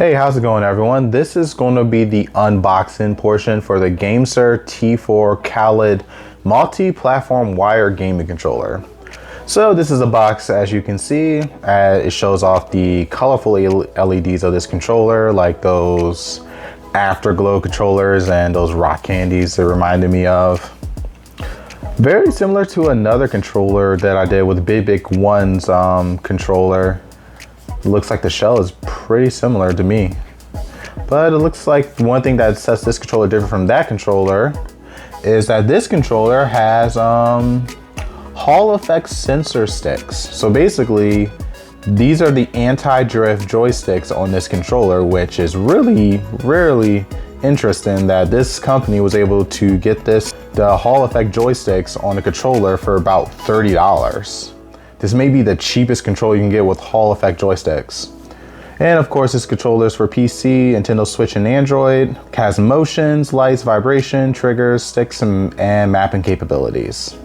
Hey, how's it going everyone? This is going to be the unboxing portion for the GameSir T4 Kaleid multi-platform wire gaming controller. So this is a box, as you can see. It shows off the colorful LEDs of this controller, like those afterglow controllers and those rock candies it reminded me of. Very similar to another controller that I did with Big One's controller. It looks like the shell is pretty similar to me. But it looks like one thing that sets this controller different from that controller is that this controller has Hall effect sensor sticks. So basically, these are the anti-drift joysticks on this controller, which is really interesting that this company was able to get the Hall effect joysticks on the controller for about $30. This may be the cheapest controller you can get with Hall effect joysticks. And of course, this controller is for PC, Nintendo Switch, and Android. It has motions, lights, vibration, triggers, sticks, and mapping capabilities.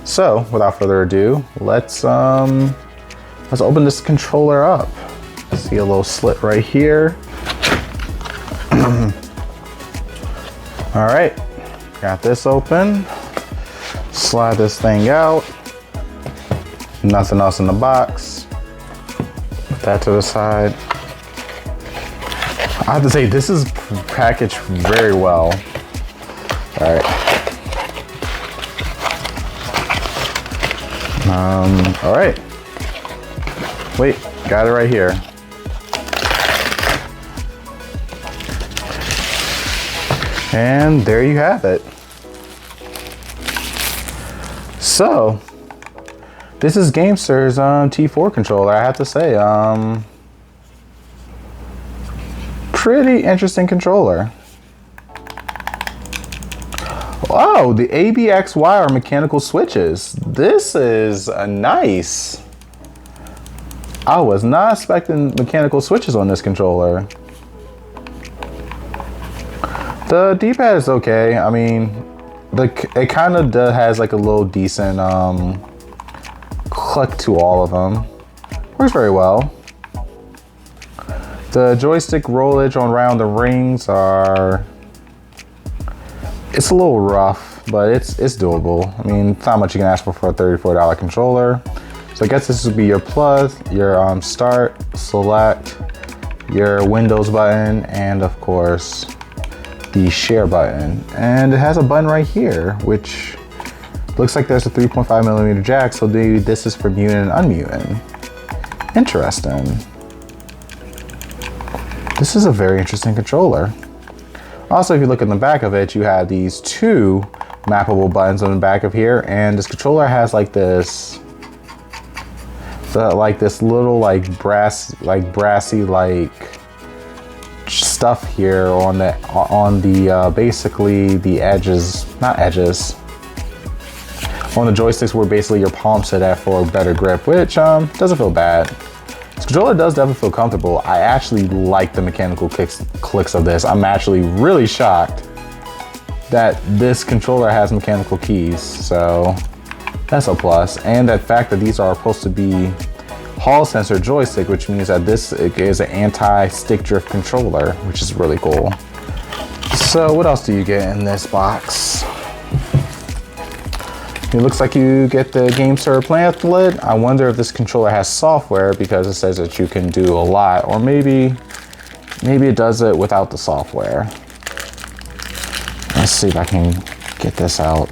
So without further ado, let's open this controller up. See a little slit right here. All right, got this open. Slide this thing out. Nothing else in the box. Put that to the side. I have to say, this is packaged very well. All right. All right. Wait, got it right here. And there you have it. So, this is GameSir's T4 controller. I have to say, pretty interesting controller. Oh, the ABXY are mechanical switches. This is nice. I was not expecting mechanical switches on this controller. The D-pad is okay. I mean, it kind of has like a little decent click to all of them. Works very well. The joystick rollage around the rings it's a little rough, but it's doable. I mean, it's not much you can ask for a $34 controller. So I guess this would be your plus, your start, select, your Windows button, and of course, the share button. And it has a button right here, which looks like there's a 3.5mm jack, so maybe this is for muting and unmuting. Interesting. This is a very interesting controller. Also, if you look in the back of it, you have these two mappable buttons on the back of here, and this controller has like this little brassy stuff here on the basically the edges, not edges, on the joysticks where basically your palm sit at for a better grip, which doesn't feel bad. This controller does definitely feel comfortable. I actually like the mechanical clicks of this. I'm actually really shocked that this controller has mechanical keys, so that's a plus. And the fact that these are supposed to be Hall sensor joystick, which means that this is an anti-stick drift controller, which is really cool. So what else do you get in this box? It looks like you get the GameSir pamphlet. I wonder if this controller has software, because it says that you can do a lot, or maybe it does it without the software. Let's see if I can get this out.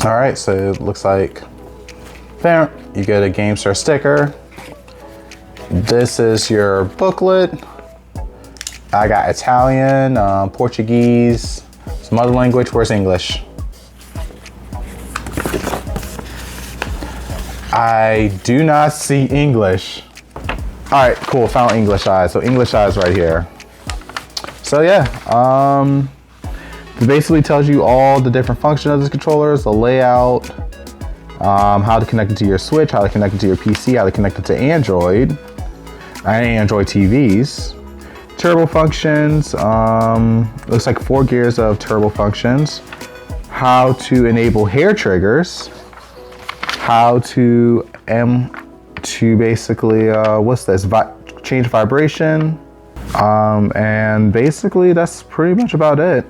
All right, so it looks like there, you get a GameSir sticker. This is your booklet. I got Italian, Portuguese, some other language. Where's English? I do not see English. All right, cool, found English eyes. So English eyes right here. So yeah, it basically tells you all the different functions of this controller, the layout, how to connect it to your Switch, how to connect it to your PC, how to connect it to Android and Android TVs. Turbo functions, looks like 4 gears of turbo functions. How to enable hair triggers. How to basically, what's this? change vibration, and basically that's pretty much about it.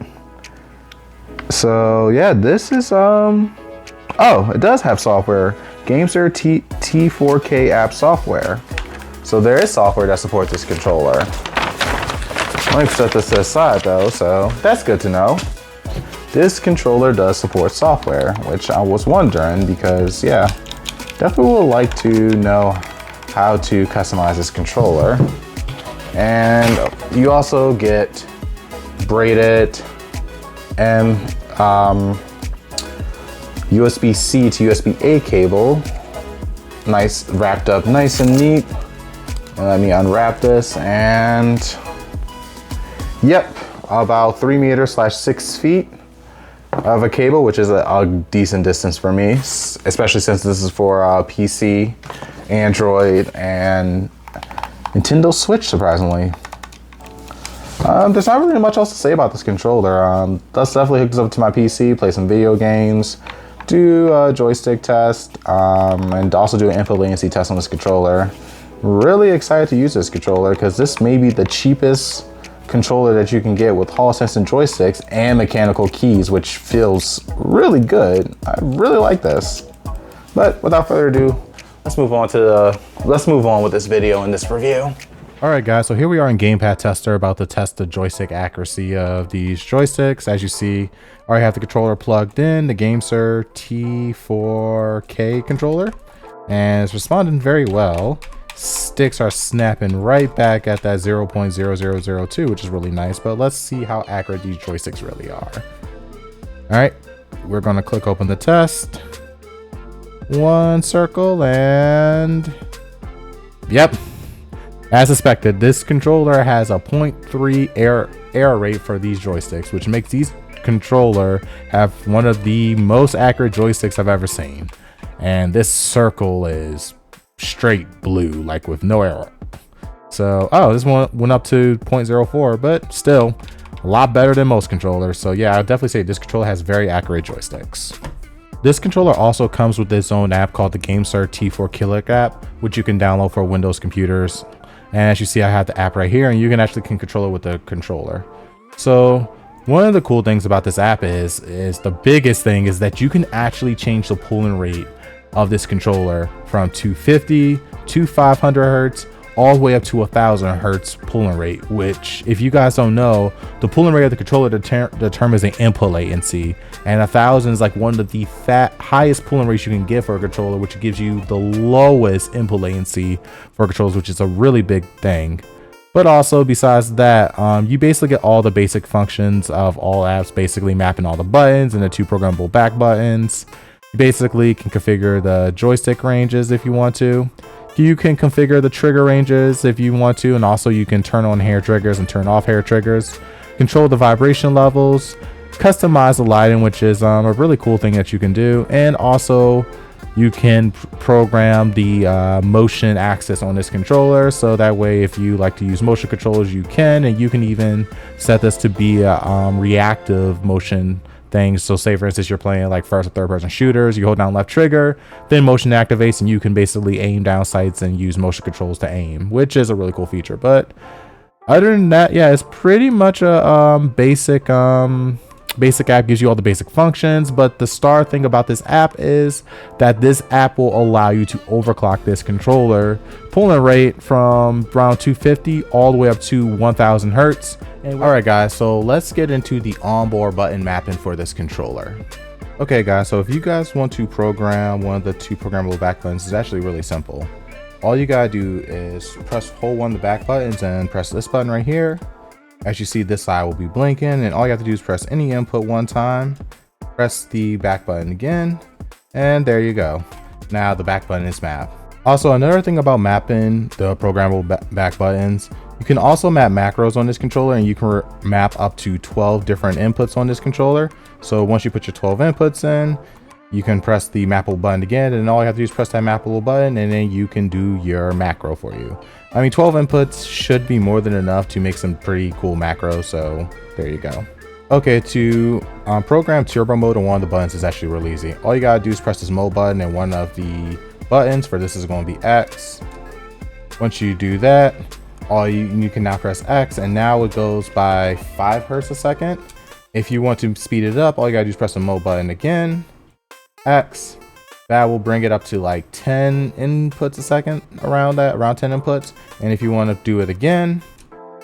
So yeah, this is oh, it does have software. GameSir T4K app software. So there is software that supports this controller. Let me set this to the side though, so that's good to know. This controller does support software, which I was wondering because yeah, definitely would like to know how to customize this controller. And you also get braided and USB-C to USB-A cable. Nice, wrapped up nice and neat. And let me unwrap this, and yep, about 3 meters / 6 feet of a cable, which is a decent distance for me, especially since this is for PC, Android, and Nintendo Switch, surprisingly. There's not really much else to say about this controller. That's definitely hooks up to my PC, play some video games, do a joystick test, and also do an input latency test on this controller. Really excited to use this controller because this may be the cheapest controller that you can get with Hall Sense joysticks and mechanical keys, which feels really good. I really like this. But without further ado, let's move on with this video and this review. All right, guys, so here we are in Gamepad Tester about to test the joystick accuracy of these joysticks. As you see, I already have the controller plugged in, the GameSir T4K controller, and it's responding very well. Sticks are snapping right back at that 0.0002, which is really nice, but let's see how accurate these joysticks really are. All right, we're gonna click open the test. One circle, and yep. As suspected, this controller has a 0.3 error rate for these joysticks, which makes these controller have one of the most accurate joysticks I've ever seen. And this circle is straight blue, like with no error. So, oh, this one went up to 0.04, but still a lot better than most controllers. So yeah, I would definitely say this controller has very accurate joysticks. This controller also comes with its own app called the GameSir T4K app, which you can download for Windows computers. And as you see, I have the app right here, and you can actually control it with the controller. So one of the cool things about this app is the biggest thing is that you can actually change the pulling rate of this controller from 250 to 500 hertz all the way up to 1000 hertz pulling rate, which if you guys don't know, the pulling rate of the controller determines the input latency, and 1000 is like one of the highest pulling rates you can get for a controller, which gives you the lowest input latency for controllers, which is a really big thing. But also besides that, you basically get all the basic functions of all apps, basically mapping all the buttons and the 2 programmable back buttons. You basically can configure the joystick ranges if you want to. You can configure the trigger ranges if you want to, and also you can turn on hair triggers and turn off hair triggers, control the vibration levels, customize the lighting, which is a really cool thing that you can do, and also you can program the motion axis on this controller, so that way if you like to use motion controllers you can, and you can even set this to be a reactive motion things. So say for instance you're playing like first or third person shooters, you hold down left trigger, then motion activates, and you can basically aim down sights and use motion controls to aim, which is a really cool feature. But other than that, yeah, it's pretty much a basic app, gives you all the basic functions. But the star thing about this app is that this app will allow you to overclock this controller pulling rate from around 250 all the way up to 1000 hertz. All right guys, so let's get into the onboard button mapping for this controller. Okay guys, so if you guys want to program one of the 2 programmable back buttons, it's actually really simple. All you gotta do is hold one of the back buttons and press this button right here. As you see, this side will be blinking, and all you have to do is press any input one time, press the back button again, and there you go. Now the back button is mapped. Also, another thing about mapping the programmable back buttons, you can also map macros on this controller, and you can map up to 12 different inputs on this controller. So once you put your 12 inputs in, you can press the mappable button again, and all you have to do is press that mappable button, and then you can do your macro for you. I mean, 12 inputs should be more than enough to make some pretty cool macros, so there you go. Okay, to program turbo mode on one of the buttons is actually really easy. All you gotta do is press this mode button, and one of the buttons for this is going to be X. Once you do that, you can now press X, and now it goes by 5 hertz a second. If you want to speed it up, all you gotta do is press the mode button again, X. That will bring it up to like 10 inputs a second, around 10 inputs. And if you want to do it again,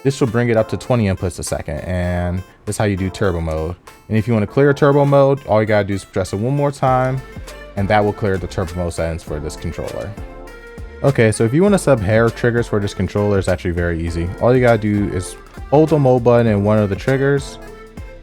this will bring it up to 20 inputs a second. And this is how you do turbo mode. And if you want to clear turbo mode, all you gotta do is press it one more time, and that will clear the turbo mode settings for this controller. Okay, so if you want to sub hair triggers for this controller, it's actually very easy. All you gotta do is hold the mode button and one of the triggers.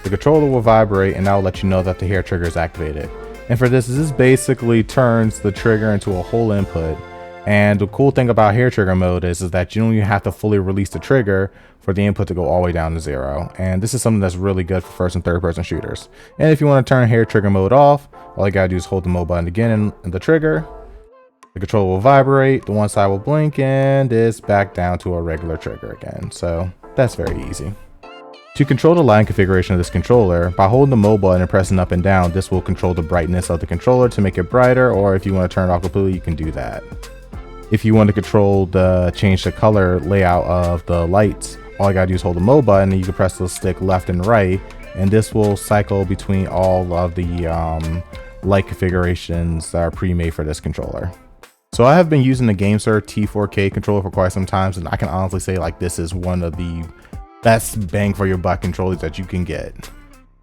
The controller will vibrate, and that will let you know that the hair trigger is activated. And for this basically turns the trigger into a whole input. And the cool thing about hair trigger mode is that you don't even have to fully release the trigger for the input to go all the way down to 0. And this is something that's really good for first and third person shooters. And if you want to turn hair trigger mode off, all you gotta do is hold the mode button again and the trigger. The controller will vibrate, the one side will blink, and it's back down to a regular trigger again. So that's very easy. To control the lighting configuration of this controller, by holding the mode button and pressing up and down, this will control the brightness of the controller to make it brighter, or if you want to turn it off completely, you can do that. If you want to change the color layout of the lights, all you gotta do is hold the mode button and you can press the stick left and right, and this will cycle between all of the light configurations that are pre-made for this controller. So I have been using the GameSir T4K controller for quite some time, and I can honestly say like this is one of the best bang for your buck controllers that you can get.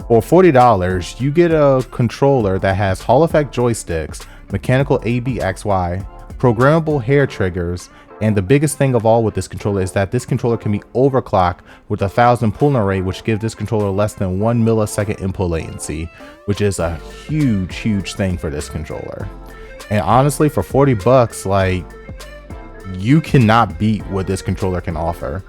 For $40, you get a controller that has Hall effect joysticks, mechanical ABXY, programmable hair triggers, and the biggest thing of all with this controller is that this controller can be overclocked with 1000 pulling rate, which gives this controller less than 1 millisecond input latency, which is a huge thing for this controller. And honestly, for 40 bucks, like, you cannot beat what this controller can offer.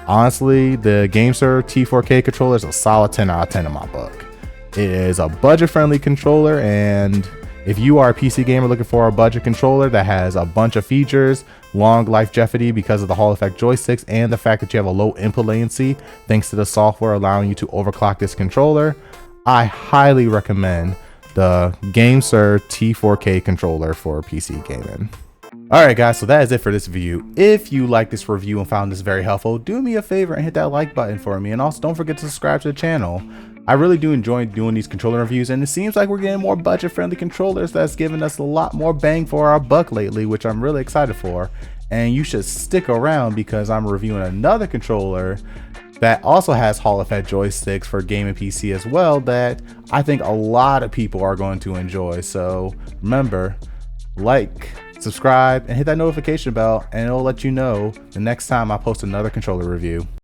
Honestly, the GameSir T4K controller is a solid 10 out of 10 in my book. It is a budget-friendly controller, and if you are a PC gamer looking for a budget controller that has a bunch of features, long longevity because of the Hall effect joysticks, and the fact that you have a low input latency thanks to the software allowing you to overclock this controller, I highly recommend the GameSir T4K controller for PC gaming. Alright guys, so that is it for this review. If you like this review and found this very helpful, do me a favor and hit that like button for me, and also don't forget to subscribe to the channel. I really do enjoy doing these controller reviews, and it seems like we're getting more budget friendly controllers that's giving us a lot more bang for our buck lately, which I'm really excited for. And you should stick around because I'm reviewing another controller that also has Hall effect joysticks for gaming PC as well that I think a lot of people are going to enjoy. So remember, like, subscribe, and hit that notification bell, and it'll let you know the next time I post another controller review.